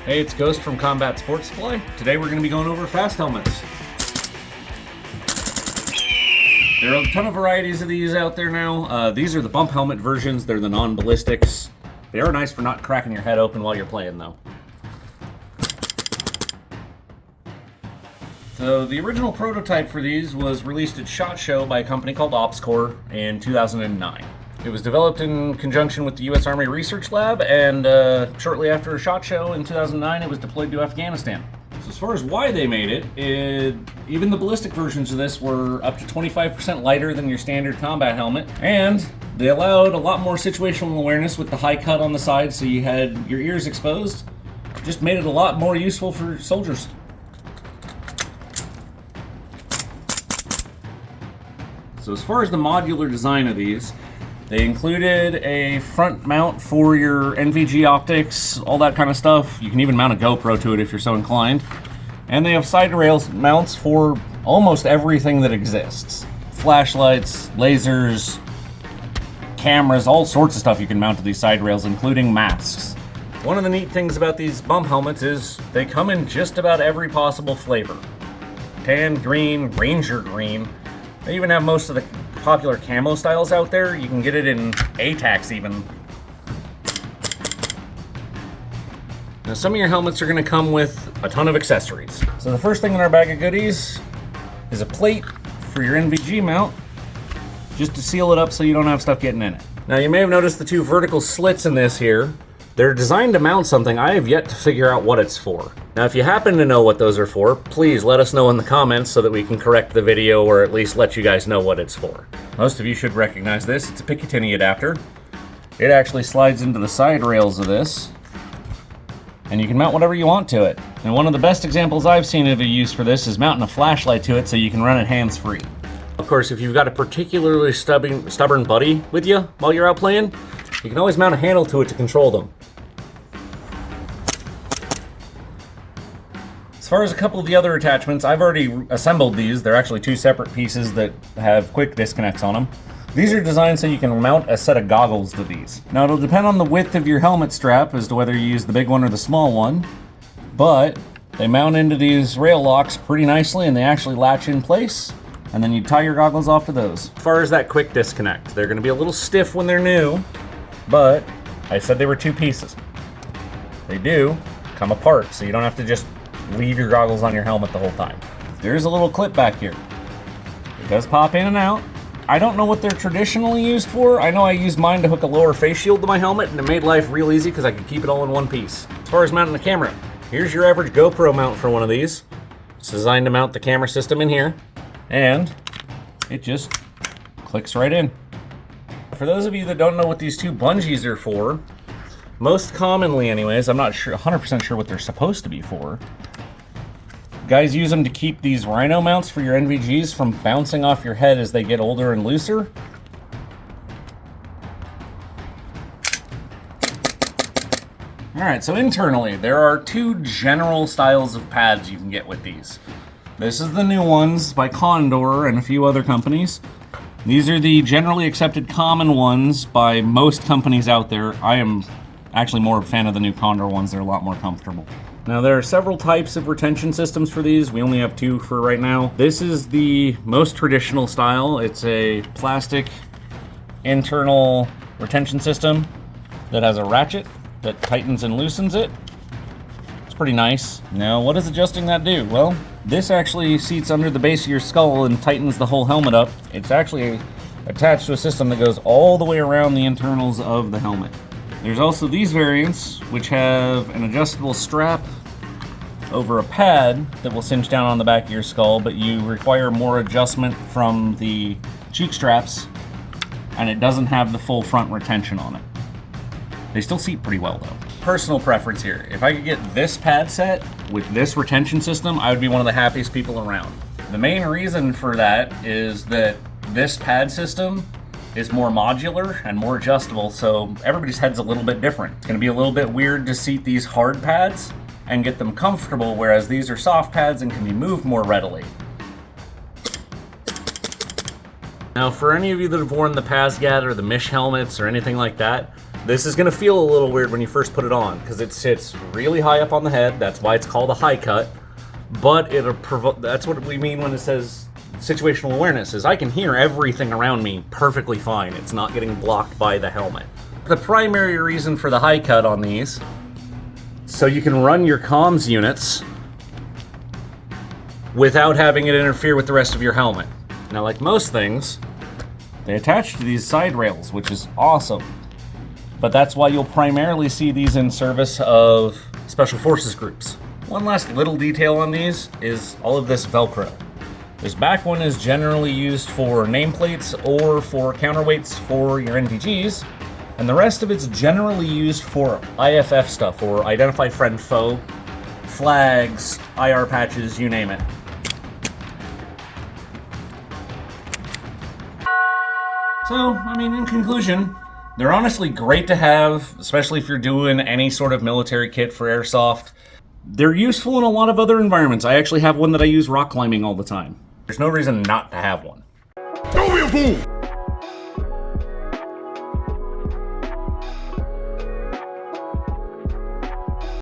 Hey, it's Ghost from Combat Sports Supply. Today we're going to be going over fast helmets. There are a ton of varieties of these out there now. These are the bump helmet versions. They're the non-ballistics. They are nice for not cracking your head open while you're playing though. So the original prototype for these was released at SHOT Show by a company called OpsCore in 2009. It was developed in conjunction with the U.S. Army Research Lab, and shortly after SHOT Show in 2009, it was deployed to Afghanistan. So as far as why they made it, even the ballistic versions of this were up to 25% lighter than your standard combat helmet, and they allowed a lot more situational awareness with the high cut on the side, so you had your ears exposed. Just made it a lot more useful for soldiers. So as far as the modular design of these, they included a front mount for your NVG optics, all that kind of stuff. You can even mount a GoPro to it if you're so inclined. And they have side rails mounts for almost everything that exists. Flashlights, lasers, cameras, all sorts of stuff you can mount to these side rails, including masks. One of the neat things about these bump helmets is they come in just about every possible flavor. Tan, green, ranger green. They even have most of the popular camo styles out there. You can get it in ATACs even. Now some of your helmets are going to come with a ton of accessories. So the first thing in our bag of goodies is a plate for your NVG mount, just to seal it up so you don't have stuff getting in it. Now you may have noticed the two vertical slits in this here. They're designed to mount something. I have yet to figure out what it's for. Now, if you happen to know what those are for, please let us know in the comments so that we can correct the video or at least let you guys know what it's for. Most of you should recognize this. It's a Picatinny adapter. It actually slides into the side rails of this, and you can mount whatever you want to it. And one of the best examples I've seen of a use for this is mounting a flashlight to it so you can run it hands-free. Of course, if you've got a particularly stubborn buddy with you while you're out playing, you can always mount a handle to it to control them. As far as a couple of the other attachments, I've already assembled these. They're actually two separate pieces that have quick disconnects on them. These are designed so you can mount a set of goggles to these. Now it'll depend on the width of your helmet strap as to whether you use the big one or the small one, but they mount into these rail locks pretty nicely and they actually latch in place, and then you tie your goggles off to those. As far as that quick disconnect, they're going to be a little stiff when they're new, but I said they were two pieces. They do come apart, so you don't have to just leave your goggles on your helmet the whole time. There's a little clip back here. It does pop in and out. I don't know what they're traditionally used for. I know I used mine to hook a lower face shield to my helmet, and it made life real easy because I could keep it all in one piece. As far as mounting the camera, here's your average GoPro mount for one of these. It's designed to mount the camera system in here, and it just clicks right in. For those of you that don't know what these two bungees are for, most commonly anyways, I'm not sure, 100% sure what they're supposed to be for. Guys use them to keep these rhino mounts for your NVGs from bouncing off your head as they get older and looser. Alright, so internally, there are two general styles of pads you can get with these. This is the new ones by Condor and a few other companies. These are the generally accepted common ones by most companies out there. I am actually more a fan of the new Condor ones. They're a lot more comfortable. Now there are several types of retention systems for these. We only have two for right now. This is the most traditional style. It's a plastic internal retention system that has a ratchet that tightens and loosens it. It's pretty nice. Now what does adjusting that do? Well, this actually seats under the base of your skull and tightens the whole helmet up. It's actually attached to a system that goes all the way around the internals of the helmet. There's also these variants, which have an adjustable strap over a pad that will cinch down on the back of your skull, but you require more adjustment from the cheek straps, and it doesn't have the full front retention on it. They still seat pretty well though. Personal preference here. If I could get this pad set with this retention system, I would be one of the happiest people around. The main reason for that is that this pad system is more modular and more adjustable, so everybody's head's a little bit different. It's gonna be a little bit weird to seat these hard pads and get them comfortable, whereas these are soft pads and can be moved more readily. Now for any of you that have worn the PASGAT or the Mish helmets or anything like that, This is going to feel a little weird when you first put it on because it sits really high up on the head. That's why it's called a high cut. But that's what we mean when it says situational awareness, is I can hear everything around me perfectly fine. It's not getting blocked by the helmet. The primary reason for the high cut on these, so you can run your comms units without having it interfere with the rest of your helmet. Now, like most things, they attach to these side rails, which is awesome. But that's why you'll primarily see these in service of special forces groups. One last little detail on these is all of this Velcro. This back one is generally used for nameplates or for counterweights for your NVGs, and the rest of it's generally used for IFF stuff, or Identify Friend Foe, flags, IR patches, you name it. So, I mean, in conclusion, they're honestly great to have, especially if you're doing any sort of military kit for Airsoft. They're useful in a lot of other environments. I actually have one that I use rock climbing all the time. There's no reason not to have one. Don't be a fool!